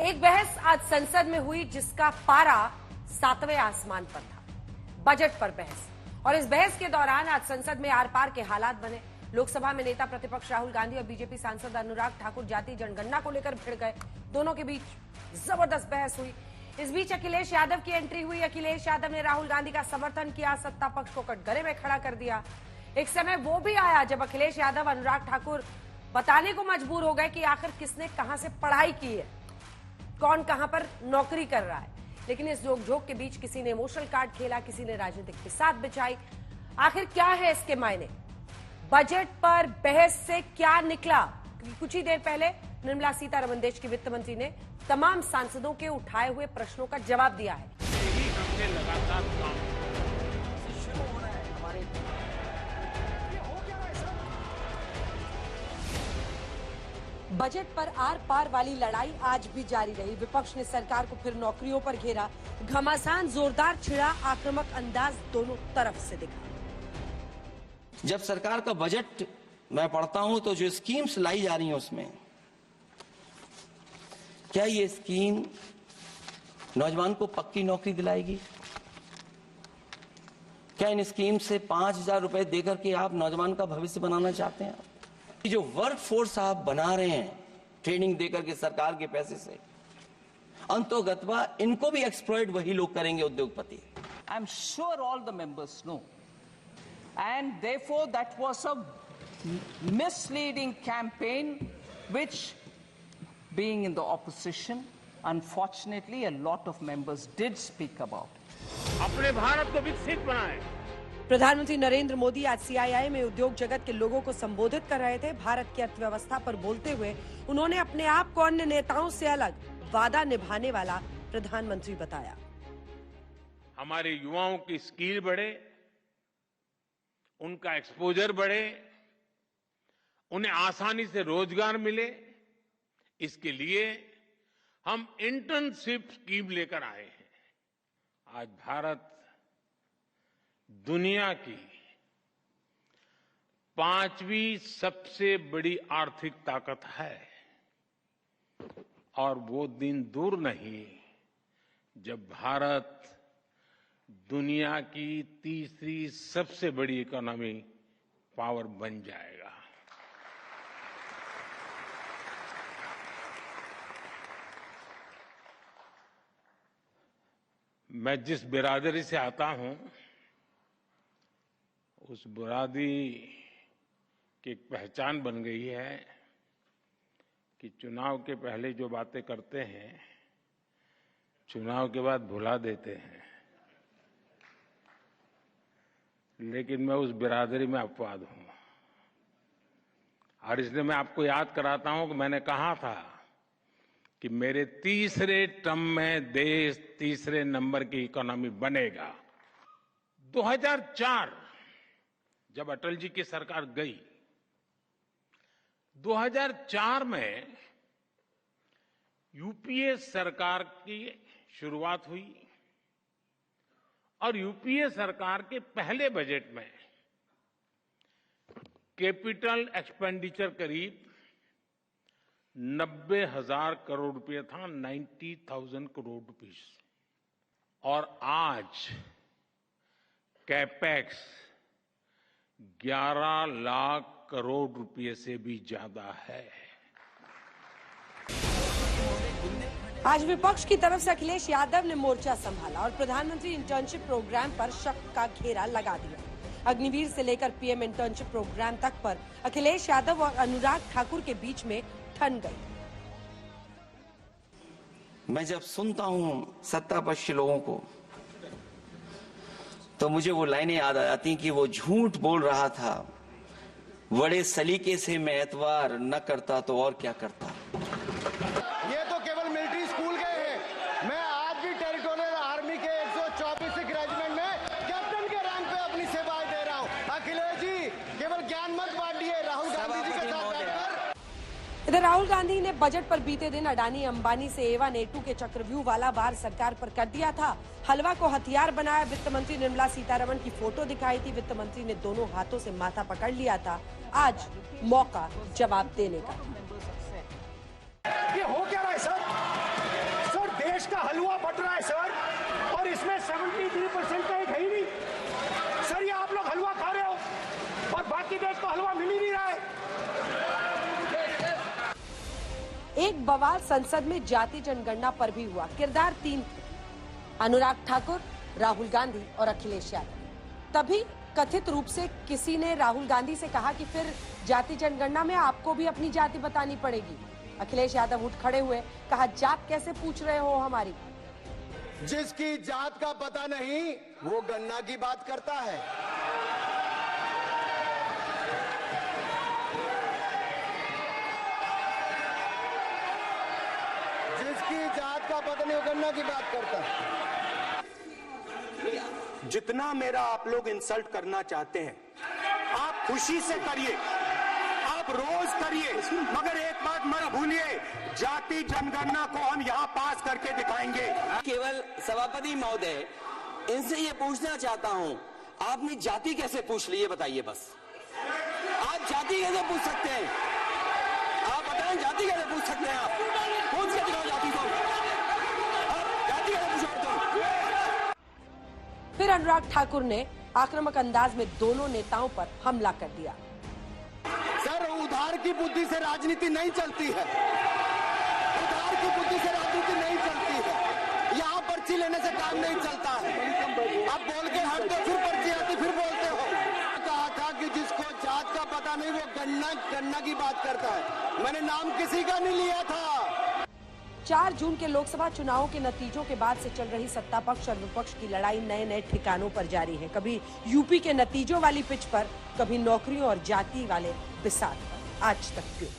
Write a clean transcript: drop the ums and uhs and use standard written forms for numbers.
एक बहस आज संसद में हुई जिसका पारा 7वें आसमान पर था। बजट पर बहस, और इस बहस के दौरान आज संसद में आर पार के हालात बने। लोकसभा में नेता प्रतिपक्ष राहुल गांधी और बीजेपी सांसद अनुराग ठाकुर जातीय जनगणना को लेकर भिड़ गए। दोनों के बीच जबरदस्त बहस हुई। इस बीच अखिलेश यादव की एंट्री हुई। अखिलेश यादव ने राहुल गांधी का समर्थन किया, सत्ता पक्ष को कटघरे में खड़ा कर दिया। एक समय वो भी आया जब अखिलेश यादव अनुराग ठाकुर बताने को मजबूर हो गए कि आखिर किसने कहां से पढ़ाई की है, कौन कहां पर नौकरी कर रहा है। लेकिन इस जोक के बीच किसी ने इमोशनल कार्ड खेला, किसी ने राजनीतिक फिसाद बिछाई। आखिर क्या है इसके मायने? बजट पर बहस से क्या निकला? कुछ ही देर पहले निर्मला सीतारमण, देश की वित्त मंत्री, ने तमाम सांसदों के उठाए हुए प्रश्नों का जवाब दिया है। हमने लगातार काम बजट पर आर पार वाली लड़ाई आज भी जारी रही। विपक्ष ने सरकार को फिर नौकरियों पर घेरा। घमासान जोरदार छिड़ा, आक्रामक अंदाज दोनों तरफ से दिखा। जब सरकार का बजट मैं पढ़ता हूं तो जो स्कीम्स लाई जा रही हैं उसमें क्या ये स्कीम नौजवान को पक्की नौकरी दिलाएगी? क्या इन स्कीम से 5,000 रुपए देकर के आप नौजवान का भविष्य बनाना चाहते हैं? जो वर्क फोर्स आप बना रहे हैं ट्रेनिंग देकर के सरकार के पैसे से, अंतोगत्वा इनको भी एक्सप्लॉइट वही लोग करेंगे, उद्योगपति। I am sure all the members no, and therefore that was a misleading campaign which, being in the opposition, unfortunately a lot of members did speak about. अपने भारत को विकसित बनाएं। प्रधानमंत्री नरेंद्र मोदी आज CII में उद्योग जगत के लोगों को संबोधित कर रहे थे। भारत की अर्थव्यवस्था पर बोलते हुए उन्होंने अपने आप को अन्य नेताओं से अलग, वादा निभाने वाला प्रधानमंत्री बताया। हमारे युवाओं की स्किल बढ़े, उनका एक्सपोजर बढ़े, उन्हें आसानी से रोजगार मिले, इसके लिए हम इंटर्नशिप स्कीम लेकर आए हैं। आज भारत दुनिया की 5वीं सबसे बड़ी आर्थिक ताकत है, और वो दिन दूर नहीं जब भारत दुनिया की 3री सबसे बड़ी इकोनॉमी पावर बन जाएगा। मैं जिस बिरादरी से आता हूं, उस बिरादरी की एक पहचान बन गई है कि चुनाव के पहले जो बातें करते हैं, चुनाव के बाद भुला देते हैं। लेकिन मैं उस बिरादरी में अपवाद हूं, और इसलिए मैं आपको याद कराता हूं कि मैंने कहा था कि मेरे तीसरे टर्म में देश 3रे नंबर की इकोनॉमी बनेगा। 2004 जब अटल जी की सरकार गई, 2004 में यूपीए सरकार की शुरुआत हुई, और यूपीए सरकार के पहले बजट में कैपिटल एक्सपेंडिचर करीब 90,000 करोड़ रुपए था, 90,000 करोड़ रुपीस। और आज कैपेक्स 11 लाख करोड़ रुपए से भी ज्यादा है। आज विपक्ष की तरफ से अखिलेश यादव ने मोर्चा संभाला और प्रधानमंत्री इंटर्नशिप प्रोग्राम पर शक का घेरा लगा दिया। अग्निवीर से लेकर PM इंटर्नशिप प्रोग्राम तक पर अखिलेश यादव और अनुराग ठाकुर के बीच में ठन गई। मैं जब सुनता हूं सत्ता पक्ष लोगों को तो मुझे वो लाइनें याद आ जाती कि वो झूठ बोल रहा था, बड़े सलीके से मैं एतवार न करता तो और क्या करता। ये तो केवल मिलिट्री स्कूल गए हैं। मैं आज भी टेरिटोरियल आर्मी के 124 रेजिमेंट में कैप्टन के रैंक पे अपनी सेवाएं दे रहा हूं। अखिलेश जी केवल ज्ञान मत बांटिए, राहुल गांधी जी के साथ बैठकर। इधर राहुल गांधी ने बजट पर बीते दिन अडानी अंबानी से A1 A2 के चक्रव्यूह वाला वार सरकार पर कर दिया था। हलवा को हथियार बनाया। वित्त मंत्री निर्मला सीतारमण की फोटो दिखाई थी। वित्त मंत्री ने दोनों हाथों से माथा पकड़ लिया था। आज मौका जवाब देने का। ये हो क्या रहा है सर? हलवा बट रहा है सर, और इसमें 73% का एक है ही नहीं सर। ये आप लोग हलवा खा रहे हो और बाकी देश को हलवा मिल ही नहीं रहा है। एक बवाल संसद में जाति जनगणना पर भी हुआ। किरदार 3 थे, अनुराग ठाकुर, राहुल गांधी और अखिलेश यादव। तभी कथित रूप से किसी ने राहुल गांधी से कहा कि फिर जाति जनगणना में आपको भी अपनी जाति बतानी पड़ेगी। अखिलेश यादव उठ खड़े हुए, कहा जात कैसे पूछ रहे हो हमारी। जिसकी जात का पता नहीं वो गन्ना की बात करता है। जिसकी जात का पता नहीं वो गन्ना की बात करता है। जितना मेरा आप लोग इंसल्ट करना चाहते हैं आप खुशी से करिए, आप रोज करिए, मगर एक बात मत भूलिए, जाति जनगणना को हम यहाँ पास करके दिखाएंगे। केवल सभापति महोदय, इनसे ये पूछना चाहता हूं, आपने जाति कैसे पूछ ली ये बताइए बस। आप जाति कैसे पूछ सकते हैं? आप बताएं जाति कैसे पूछ सकते हैं? आप पूछ के दिखाओ जाति को। जाति कैसे पूछो तुम? फिर अनुराग ठाकुर ने आक्रामक अंदाज में दोनों नेताओं पर हमला कर दिया। सर, उधार की बुद्धि से राजनीति नहीं चलती है। उधार की बुद्धि से राजनीति नहीं चलती है। यहाँ पर्ची लेने से काम नहीं चलता है। आप बोल के हटते फिर पर्ची आती फिर बोलते हो। कहा था कि जिसको जात का पता नहीं वो गन्ना की बात करता है। मैंने नाम किसी का नहीं लिया था। 4 जून के लोकसभा चुनावों के नतीजों के बाद से चल रही सत्ता पक्ष और विपक्ष की लड़ाई नए नए ठिकानों पर जारी है। कभी यूपी के नतीजों वाली पिच पर, कभी नौकरियों और जाति वाले बिसात पर। आज तक क्यों?